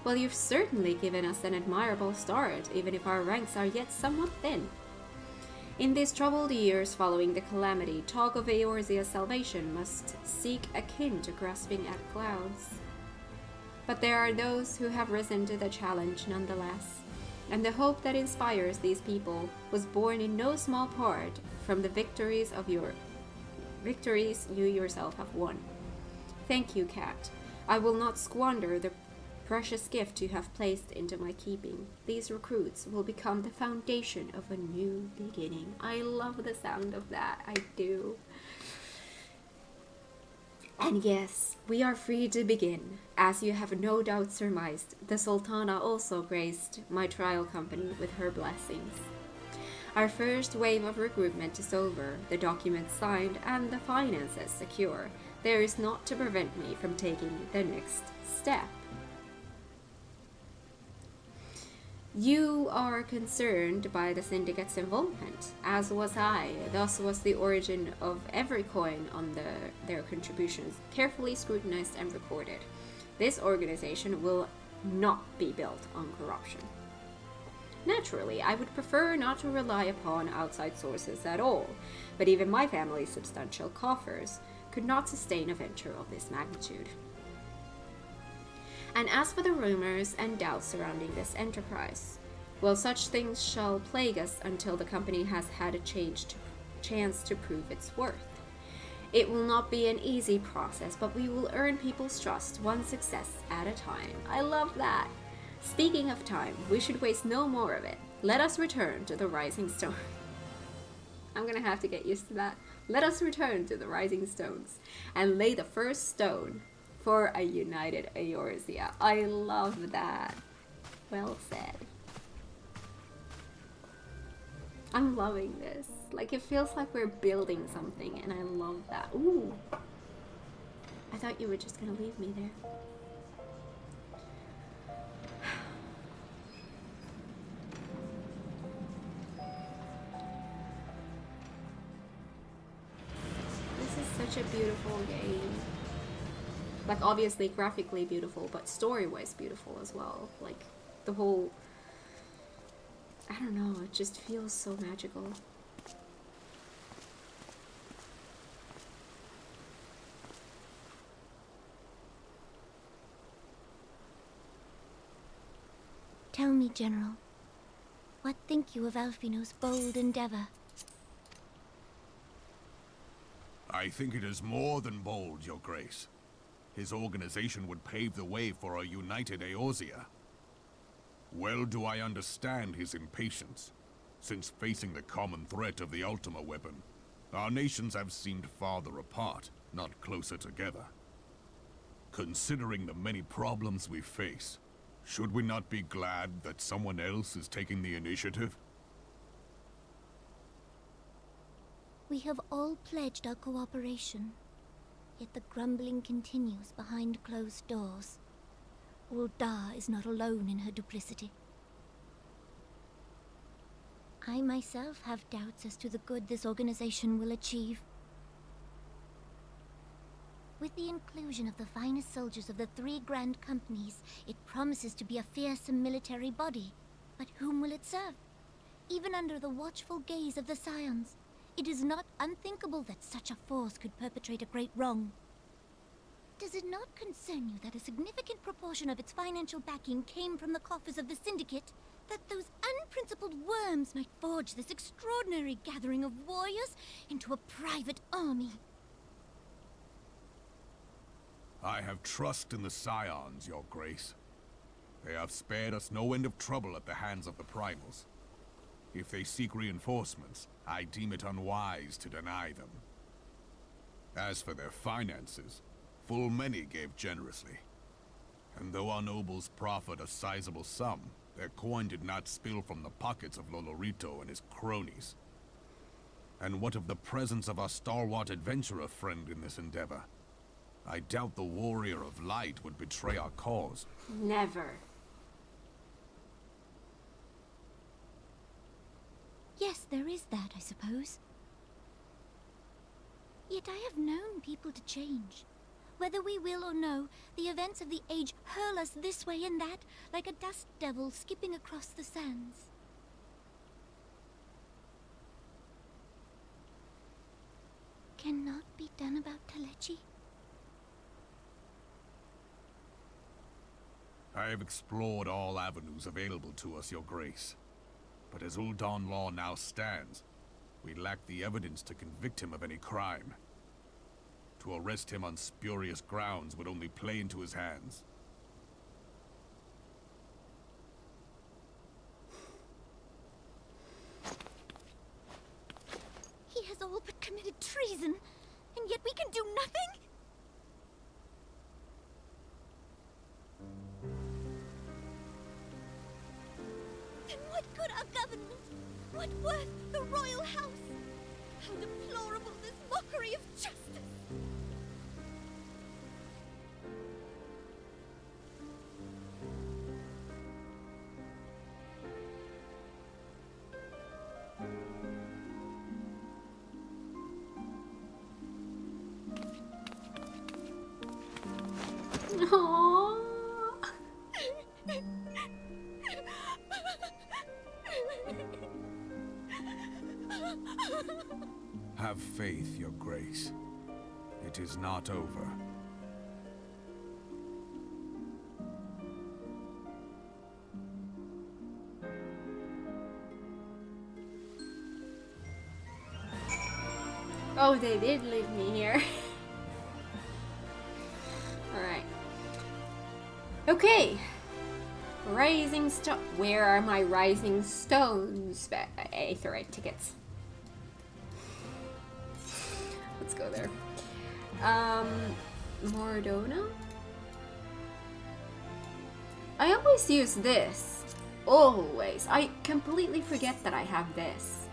S1: Well, you've certainly given us an admirable start, even if our ranks are yet somewhat thin. In these troubled years following the calamity, talk of Eorzea's salvation must seek akin to grasping at clouds. But there are those who have risen to the challenge nonetheless, and the hope that inspires these people was born in no small part from the victories you yourself have won. Thank you, Cat. I will not squander the precious gift you have placed into my keeping. These recruits will become the foundation of a new beginning. I love the sound of that. I do. And yes, we are free to begin. As you have no doubt surmised, the Sultana also graced my trial company with her blessings. Our first wave of recruitment is over, the documents signed, and the finances secure. There is naught to prevent me from taking the next step. You are concerned by the syndicate's involvement, as was I. Thus was the origin of every coin on their contributions carefully scrutinized and recorded. This organization will not be built on corruption. Naturally, I would prefer not to rely upon outside sources at all, but even my family's substantial coffers could not sustain a venture of this magnitude. And as for the rumors and doubts surrounding this enterprise, well, such things shall plague us until the company has had a chance to prove its worth. It will not be an easy process, but we will earn people's trust one success at a time. I love that. Speaking of time, we should waste no more of it. Let us return to the Rising Stone. I'm gonna have to get used to that. Let us return to the Rising Stones and lay the first stone for a united Eorzea. I love that. Well said. I'm loving this. Like, it feels like we're building something, and I love that. Ooh. I thought you were just gonna leave me there. This is such a beautiful game. Like, obviously graphically beautiful, but story-wise beautiful as well. Like, the whole... I don't know, it just feels so magical.
S2: Tell me, General, what think you of Alfino's bold endeavor?
S3: I think it is more than bold, Your Grace. His organization would pave the way for a united Eorzea. Well do I understand his impatience, since facing the common threat of the Ultima weapon, our nations have seemed farther apart, not closer together. Considering the many problems we face, should we not be glad that someone else is taking the initiative?
S2: We have all pledged our cooperation, yet the grumbling continues behind closed doors. Ul'dah is not alone in her duplicity. I myself have doubts as to the good this organization will achieve. With the inclusion of the finest soldiers of the 3 grand companies, it promises to be a fearsome military body. But whom will it serve? Even under the watchful gaze of the Scions, it is not unthinkable that such a force could perpetrate a great wrong. Does it not concern you that a significant proportion of its financial backing came from the coffers of the Syndicate? That those unprincipled worms might forge this extraordinary gathering of warriors into a private army?
S3: I have trust in the Scions, Your Grace. They have spared us no end of trouble at the hands of the Primals. If they seek reinforcements, I deem it unwise to deny them. As for their finances, full many gave generously. And though our nobles proffered a sizable sum, their coin did not spill from the pockets of Lolorito and his cronies. And what of the presence of our stalwart adventurer friend in this endeavor? I doubt the Warrior of Light would betray our cause.
S1: Never.
S2: Yes, there is that, I suppose. Yet I have known people to change. Whether we will or no, the events of the age hurl us this way and that, like a dust devil skipping across the sands. Cannot be done about Telechi?
S3: I have explored all avenues available to us, Your Grace. But as Ul'dah law now stands, we lack the evidence to convict him of any crime. To arrest him on spurious grounds would only play into his hands.
S2: He has all but committed treason, and yet we can do nothing? Then what good our government? What worth the royal house? How deplorable this mockery of justice!
S1: Aww.
S3: Have faith, Your Grace. It is not over.
S1: Oh, they did leave me here. Alright. Okay. Rising stone. Where are my rising stones? Aetheryte tickets. Let's go there. Mordona? I always use this. Always. I completely forget that I have this.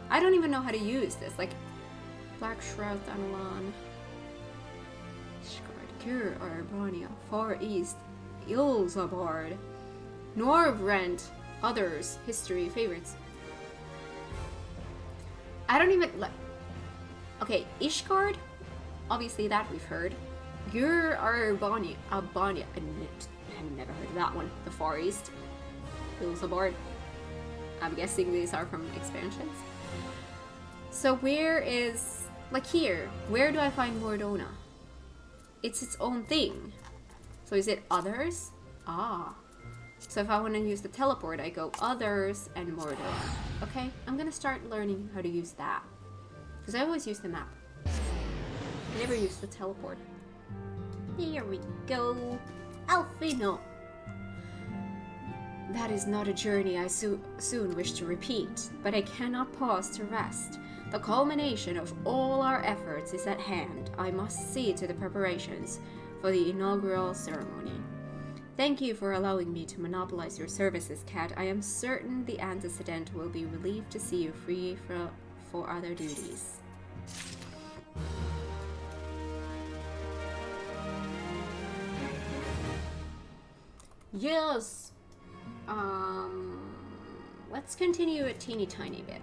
S1: I don't even know how to use this. Like, Black Shroud Anulan. Gur Arbania. Far East. Ilzabard. Norvrent. Others. History. Favorites. I don't even... like. Okay, Ishgard. Obviously that we've heard. Gur Arbania. Albania. I've never heard of that one. The Far East. Ilzabard. I'm guessing these are from expansions. So where is... like here, where do I find Mordona? It's its own thing. So is it others? Ah. So if I want to use the teleport, I go others and Mordona. Okay, I'm gonna start learning how to use that. Because I always use the map. I never use the teleport. Here we go. Alfino. That is not a journey I soon wish to repeat, but I cannot pause to rest. The culmination of all our efforts is at hand. I must see to the preparations for the inaugural ceremony. Thank you for allowing me to monopolize your services, Kat. I am certain the antecedent will be relieved to see you free for other duties. Yes. Let's continue a teeny tiny bit.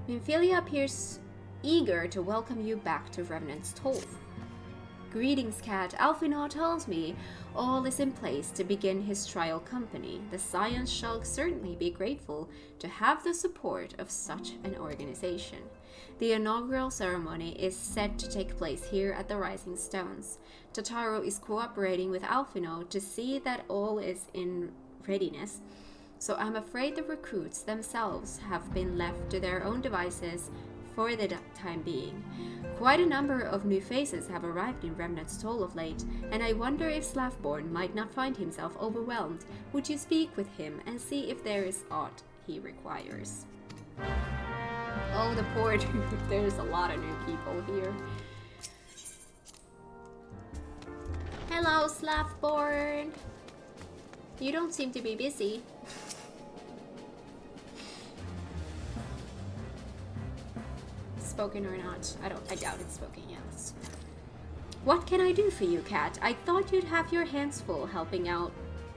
S1: Nymphelia appears eager to welcome you back to Revenant's Toll. Greetings, Cat. Alphinaud tells me all is in place to begin his trial company. The Scions shall certainly be grateful to have the support of such an organization. The inaugural ceremony is set to take place here at the Rising Stones. Totaro is cooperating with Alphinaud to see that all is in readiness, so I'm afraid the recruits themselves have been left to their own devices for the time being. Quite a number of new faces have arrived in Remnant's Toll of late, and I wonder if Slavborn might not find himself overwhelmed. Would you speak with him and see if there is aught he requires? Oh, the poor dude. There's a lot of new people here. Hello, Slavborn. You don't seem to be busy. Spoken or not? I doubt it's spoken, yes. What can I do for you, Cat? I thought you'd have your hands full helping out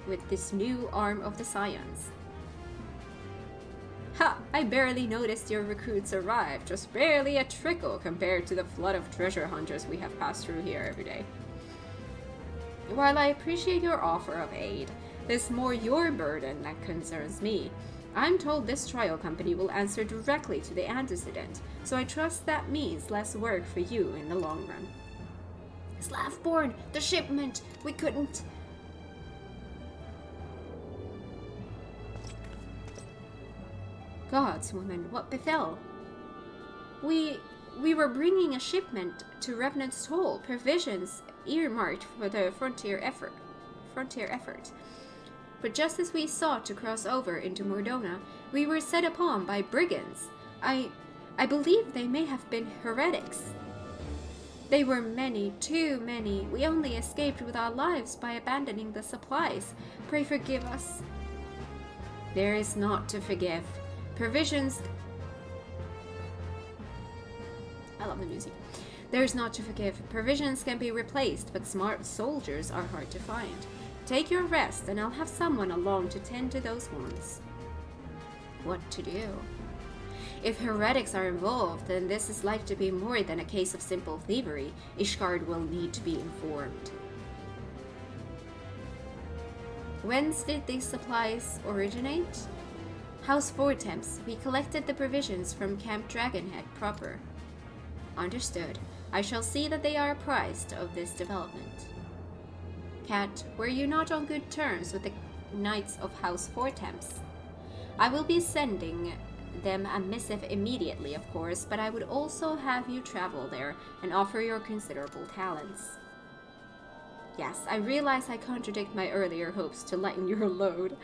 S1: with this new arm of the Scions. Ha! I barely noticed your recruits arrived. Just barely a trickle compared to the flood of treasure hunters we have passed through here every day. While I appreciate your offer of aid, it's more your burden that concerns me. I'm told this trial company will answer directly to the antecedent, so I trust that means less work for you in the long run. Slavborn, the shipment! We couldn't... Gods, woman, what befell? We were bringing a shipment to Revenant's Toll, provisions earmarked for the frontier effort. But just as we sought to cross over into Mordona, we were set upon by brigands. I believe they may have been heretics. They were many, too many. We only escaped with our lives by abandoning the supplies. Pray forgive us. There is naught to forgive. Provisions... I love the music. There is naught to forgive. Provisions can be replaced, but smart soldiers are hard to find. Take your rest, and I'll have someone along to tend to those wounds. What to do? If heretics are involved, then this is like to be more than a case of simple thievery. Ishgard will need to be informed. Whence did these supplies originate? House Vortemps. We collected the provisions from Camp Dragonhead proper. Understood. I shall see that they are apprised of this development. Cat, were you not on good terms with the Knights of House Vortemps? I will be sending them a missive immediately, of course, but I would also have you travel there and offer your considerable talents. Yes, I realize I contradict my earlier hopes to lighten your load,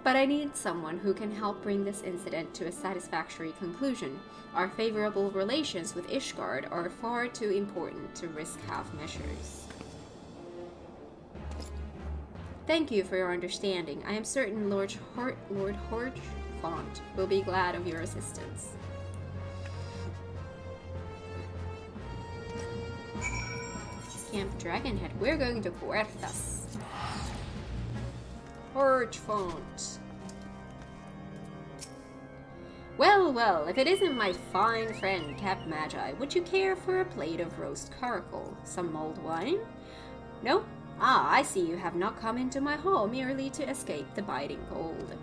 S1: but I need someone who can help bring this incident to a satisfactory conclusion. Our favorable relations with Ishgard are far too important to risk half measures. Thank you for your understanding. I am certain Lord Horchfont will be glad of your assistance. Camp Dragonhead. We're going to Puertas. Horchfont. Well, well, if it isn't my fine friend, Cap Magi, would you care for a plate of roast caracal? Some mulled wine? No? Ah, I see you have not come into my hall merely to escape the biting cold.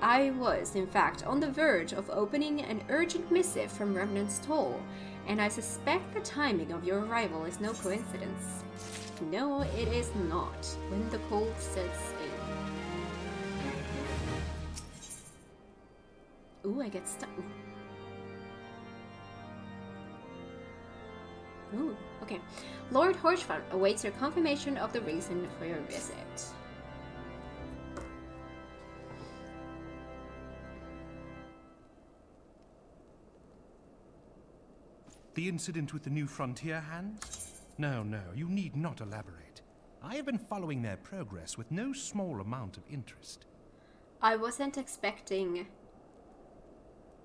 S1: I was, in fact, on the verge of opening an urgent missive from Remnant's Toll, and I suspect the timing of your arrival is no coincidence. No, it is not, when the cold sets in. Ooh, I get stuck. Ooh, okay. Lord Horchfont awaits your confirmation of the reason for your visit.
S4: The incident with the new frontier hands? No, no, you need not elaborate. I have been following their progress with no small amount of interest.
S1: I wasn't expecting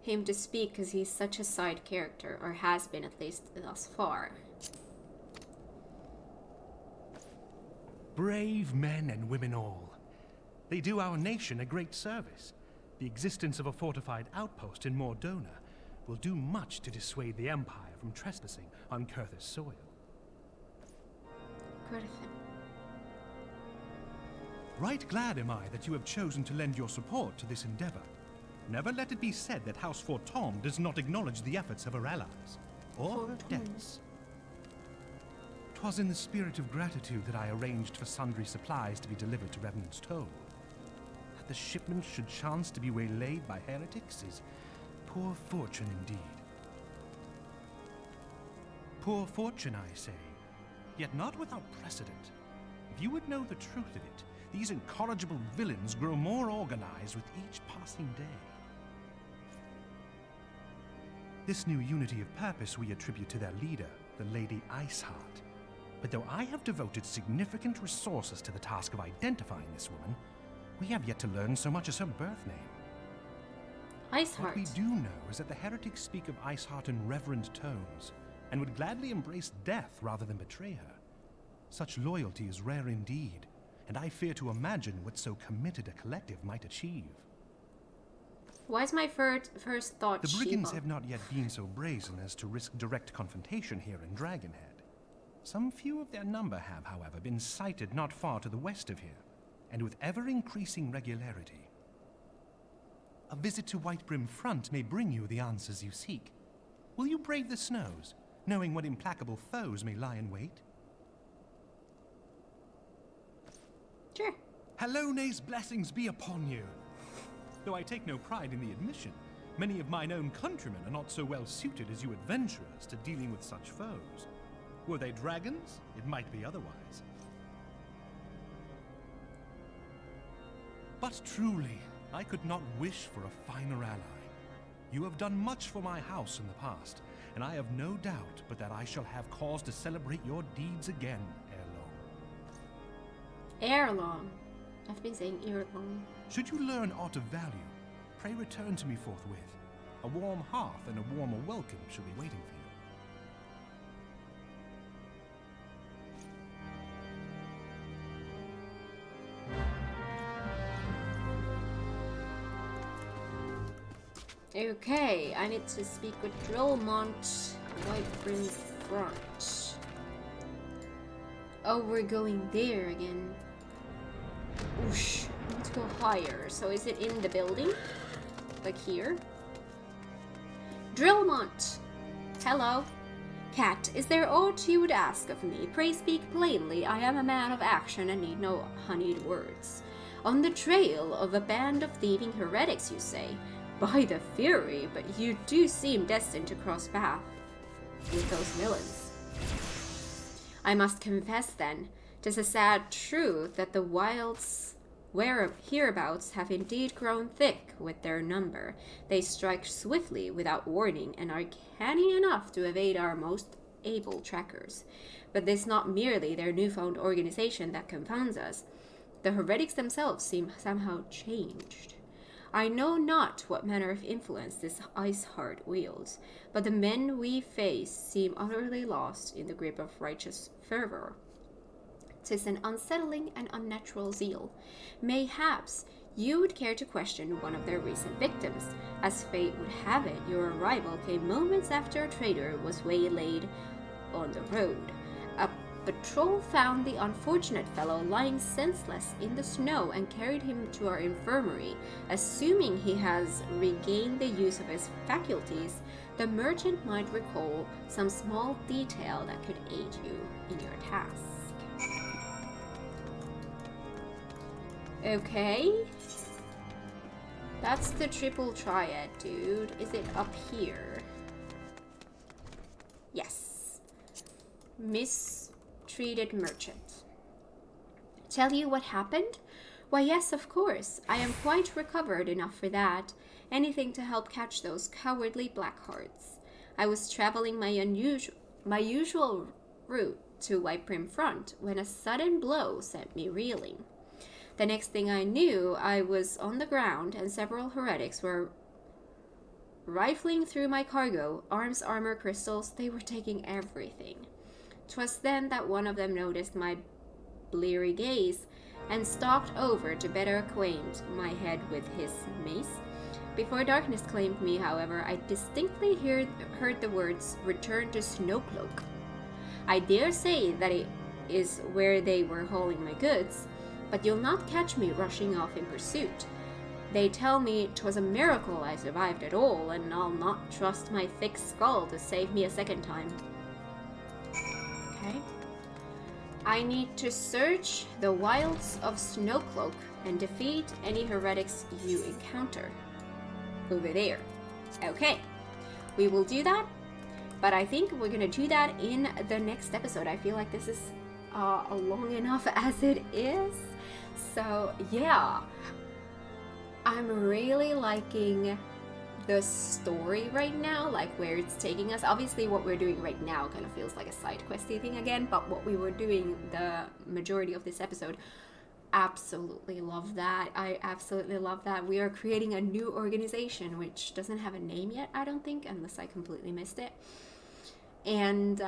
S1: him to speak because he's such a side character, or has been at least thus far.
S4: Brave men and women all. They do our nation a great service. The existence of a fortified outpost in Mordona will do much to dissuade the Empire from trespassing on Kurth's soil.
S1: Good of him.
S4: Right glad am I that you have chosen to lend your support to this endeavor. Never let it be said that House Fortom does not acknowledge the efforts of her allies, or her debts. 'Twas in the spirit of gratitude that I arranged for sundry supplies to be delivered to Revenant's Toll. That the shipment should chance to be waylaid by heretics is poor fortune indeed. Poor fortune, I say, yet not without precedent. If you would know the truth of it, these incorrigible villains grow more organized with each passing day. This new unity of purpose we attribute to their leader, the Lady Iceheart. But though I have devoted significant resources to the task of identifying this woman, we have yet to learn so much as her birth name.
S1: Iceheart.
S4: What we do know is that the heretics speak of Iceheart in reverent tones, and would gladly embrace death rather than betray her. Such loyalty is rare indeed, and I fear to imagine what so committed a collective might achieve.
S1: Why is my first thought
S4: The brigands
S1: Shiva?
S4: have not yet been so brazen as to risk direct confrontation here in Dragonhead. Some few of their number have, however, been sighted not far to the west of here, and with ever-increasing regularity. A visit to Whitebrim Front may bring you the answers you seek. Will you brave the snows, knowing what implacable foes may lie in wait?
S1: Sure.
S4: Halone's blessings be upon you. Though I take no pride in the admission, many of mine own countrymen are not so well suited as you adventurers to dealing with such foes. Were they dragons, it might be otherwise. But truly, I could not wish for a finer ally. You have done much for my house in the past, and I have no doubt but that I shall have cause to celebrate your deeds again ere long.
S1: Ere long. I've been saying ere long.
S4: Should you learn aught of value, pray return to me forthwith. A warm hearth and a warmer welcome shall be waiting for you.
S1: Okay, I need to speak with Drillmont, Whitebrim Front. Oh, we're going there again. Oosh, I need to go higher. So is it in the building? Like here? Drillmont! Hello. Cat, is there aught you would ask of me? Pray speak plainly. I am a man of action and need no honeyed words. On the trail of a band of thieving heretics, you say? By the fury, but you do seem destined to cross paths with those villains. I must confess then, 'tis a sad truth that the wilds hereabouts have indeed grown thick with their number. They strike swiftly without warning and are canny enough to evade our most able trackers. But 'tis not merely their newfound organization that confounds us. The heretics themselves seem somehow changed. I know not what manner of influence this Iceheart wields, but the men we face seem utterly lost in the grip of righteous fervor. 'Tis an unsettling and unnatural zeal. Mayhaps you would care to question one of their recent victims. As fate would have it, your arrival came moments after a trader was waylaid on the road. A patrol found the unfortunate fellow lying senseless in the snow and carried him to our infirmary. Assuming he has regained the use of his faculties, the merchant might recall some small detail that could aid you in your task. Okay. That's the triple triad, dude. Is it up here? Yes. Mistreated merchant. Tell you what happened? Why, yes, of course. I am quite recovered enough for that. Anything to help catch those cowardly blackhearts. I was traveling my usual route to Whitebrim Front when a sudden blow sent me reeling. The next thing I knew, I was on the ground and several heretics were Rifling through my cargo, arms, armor, crystals, they were taking everything. 'Twas then that one of them noticed my bleary gaze and stalked over to better acquaint my head with his mace. Before darkness claimed me, however, I distinctly heard the words, "Return to Snowcloak." I dare say that it is where they were hauling my goods, but you'll not catch me rushing off in pursuit. They tell me 'twas a miracle I survived at all, and I'll not trust my thick skull to save me a second time. Okay. I need to search the wilds of Snowcloak and defeat any heretics you encounter. Over there. Okay. We will do that, but I think we're gonna do that in the next episode. I feel like this is long enough as it is. So, yeah. I'm really liking the story right now, like where it's taking us. Obviously what we're doing right now kind of feels like a side questy thing again, but what we were doing the majority of this episode, absolutely love that. I absolutely love that. We are creating a new organization which doesn't have a name yet, I don't think, unless I completely missed it. And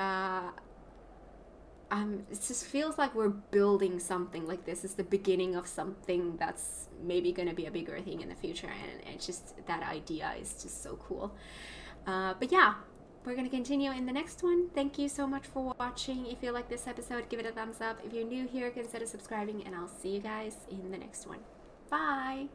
S1: it just feels like we're building something, like this is the beginning of something that's maybe going to be a bigger thing in the future, and it's just, that idea is just so cool. But yeah, we're going to continue in the next one. Thank you so much for watching. If you like this episode, give it a thumbs up. If you're new here, consider subscribing, and I'll see you guys in the next one. Bye!